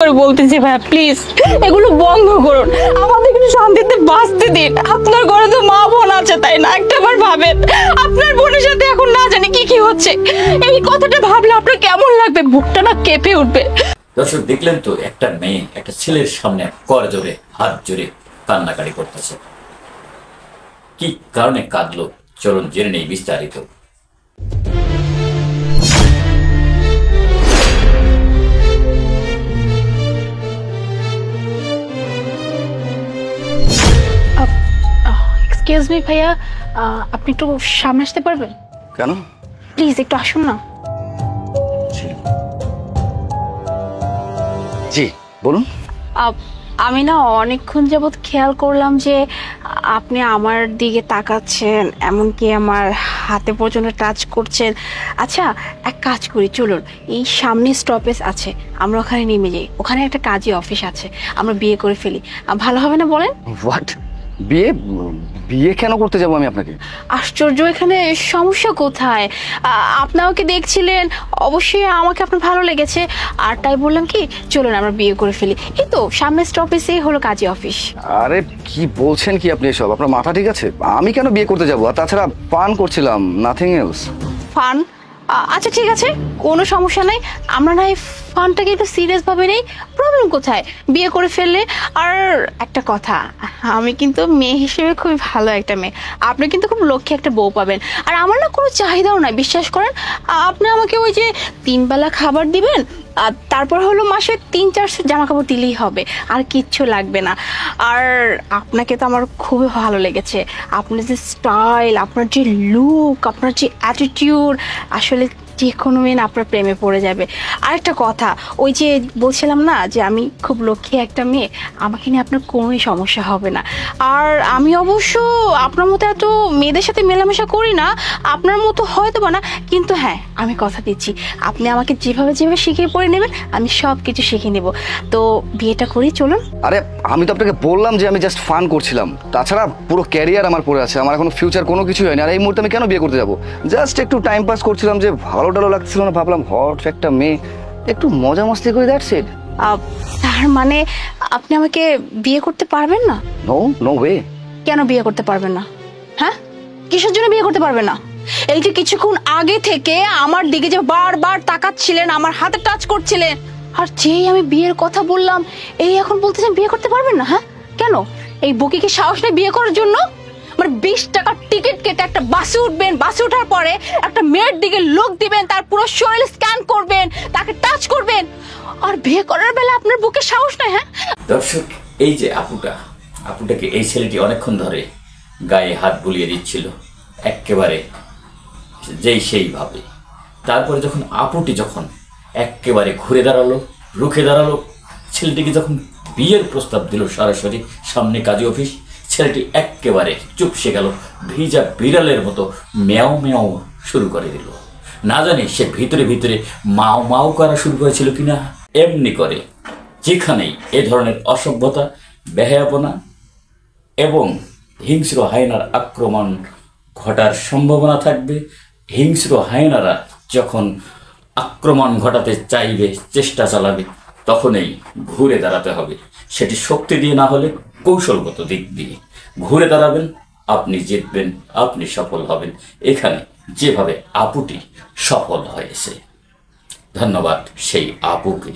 বলতেছি ভাইয়া প্লিজ এগুলো বন্ধ করুন, আমাদের একটু শান্তিতে বাঁচতে দিন। আপনার ঘরে তো মা বোন আছে তাই না, একটাবার ভাবেন আপনার বোনের সাথে এখন না জানি কি কি হচ্ছে। এই কথাটা ভাবলে আপনার কেমন লাগবে, বুকটা না কেঁপে উঠবে। দর্শক দেখলেন তো, একটা মেয়ে একটা ছেলের সামনে কর জোরে হাত জোরে কান্নাকাটি করতেছে। কি কারণে কাঁদলো চলুন জেনে নেই বিস্তারিত। এক্সকিউজ মি ভাইয়া, আপনি একটু সামনে আসতে পারবেন? কেন? প্লিজ একটু আসুন না। জি বলুন। আমি না অনেকক্ষণ যাবৎ খেয়াল করলাম যে আপনি আমার দিকে তাকাচ্ছেন, এমনকি আমার হাতে পর্যন্ত টাচ করছেন। আচ্ছা এক কাজ করি, চলুন এই সামনে স্টপেজ আছে, আমরা ওখানে নেমে যাই, ওখানে একটা কাজী অফিস আছে, আমরা বিয়ে করে ফেলি, ভালো হবে না বলেন? হোয়াট? বিয়ে? বিয়ে কেন করতে যাবো আমি আপনাকে? আশ্চর্য, এখানে সমস্যা কোথায়? আপনি আমাকে দেখছিলেন, অবশ্যই আমাকে আপনার ভালো লেগেছে, আর তাই বললাম কি চলুন আমরা বিয়ে করে ফেলি। এই তো সামনে স্টপেজেই হলো কাজী অফিস। আরে কি বলছেন কি আপনি এসব? আপনার মাথা ঠিক আছে? আমি কেন বিয়ে করতে যাবো? আর তাছাড়া ফান করছিলাম, নাথিং এলস। ফান? আচ্ছা ঠিক আছে, কোনো সমস্যা নাই, আমরা না এই ফানটাকে একটু সিরিয়াস ভাবে নেই, প্রবলেম কোথায়? বিয়ে করে ফেললে। আর একটা কথা, আমি কিন্তু মেয়ে হিসেবে খুবই ভালো একটা মেয়ে, আপনি কিন্তু খুব লক্ষ্যে একটা বউ পাবেন। আর আমার না কোনো চাহিদাও নাই, বিশ্বাস করেন। আপনি আমাকে ওই যে 3 বেলা খাবার দিবেন, আর তারপর হলো মাসে 3-4 জামা কাপড় দিলেই হবে, আর কিচ্ছু লাগবে না। আর আপনাকে তো আমার খুবই ভালো লেগেছে, আপনার যে স্টাইল, আপনার যে লুক, আপনার যে অ্যাটিটিউড, আসলে যে কোনো মেয়ে আপনার প্রেমে পড়ে যাবে। আরেকটা কথা, ওই যে বলছিলাম না যে আমি খুব লক্ষ্মী একটা মেয়ে, আমাকে নিয়ে আপনার কোনোই সমস্যা হবে না। আর আমি অবশ্য আপনার মতো এত মেয়েদের সাথে মেলামেশা করি না, আপনার মতো হয়তো বা না, কিন্তু হ্যাঁ আমি কথা দিচ্ছি, আপনি আমাকে যেভাবে যেভাবে শিখিয়ে পড়ে নেবেন আমি সব কিছু শিখে নেব। তো বিয়েটা করি চলুন। আরে আমি তো আপনাকে বললাম যে আমি জাস্ট ফান করছিলাম, তাছাড়া পুরো ক্যারিয়ার আমার পড়ে আছে, আমার এখন ফিউচার কোনো কিছুই হয়নি। আর এই মুহূর্তে আমি কেন বিয়ে করতে যাবো? জাস্ট একটু টাইম পাস করছিলাম, যে ভালো টালো লাগছিল না, ভাবলাম হট একটা মেয়ে, একটু মজা মস্তি করে, দ্যাটস ইট। তার মানে আপনি আমাকে বিয়ে করতে পারবেন না? No, no way. কেন বিয়ে করতে পারবেন না? হ্যাঁ, কিসের জন্য বিয়ে করতে পারবেন না? এই যে কিছুক্ষণ আগে থেকে আমার দিকে যে বারবার তাকাচ্ছিলেন, আমার হাতে টাচ করছিলেন, আর যেই আমি বিয়ের কথা বললাম এই এখন বলতেছেন বিয়ে করতে পারবেন না? হ্যাঁ কেন? এই বকি কি সাহস নেই বিয়ে করার জন্য? মানে 20 টাকার টিকিট কেটে একটা বাসে উঠবেন, বাসে ওঠার পরে একটা মেয়ের দিকে লোক দিবেন, তার পুরো শরীর স্ক্যান করবেন, তাকে টাচ করবেন, আর বিয়ে করার বেলা আপনার বুকে সাহস নেই? হ্যাঁ দর্শক, এই যে আপুটাকে এই ছেলেটি অনেকক্ষণ ধরে গায়ে হাত বুলিয়ে দিচ্ছিল, একেবারে যেই সেইভাবে। তারপরে যখন আপুটি যখন একেবারে ঘুরে দাঁড়ালো, রুখে দাঁড়ালো, ছেলেটিকে যখন বিয়ের প্রস্তাব দিল সরাসরি সামনে কাজী অফিস, ছেলেটি একেবারে চুপসে গেল, ভিজা বিড়ালের মতো ম্যাও ম্যাও শুরু করে দিল। না জানি সে ভিতরে ভিতরে মাও মাও করা শুরু করেছিল কিনা। এমনি করে যেখানেই এ ধরনের অসভ্যতা, বেহায়াপনা এবং হিংস্র হায়নার আক্রমণ ঘটার সম্ভাবনা থাকবে, হিংস্র হায়নারা যখন আক্রমণ ঘটাতে চাইবে, চেষ্টা চালাবে, তখনই ঘুরে দাঁড়াতে হবে। সেটি শক্তি দিয়ে না হলে কৌশলগত দিক দিয়ে ঘুরে দাঁড়াবেন, আপনি জিতবেন, আপনি সফল হবেন, এখানে যেভাবে আপুটি সফল হয়েছে। ধন্যবাদ সেই আপুকে।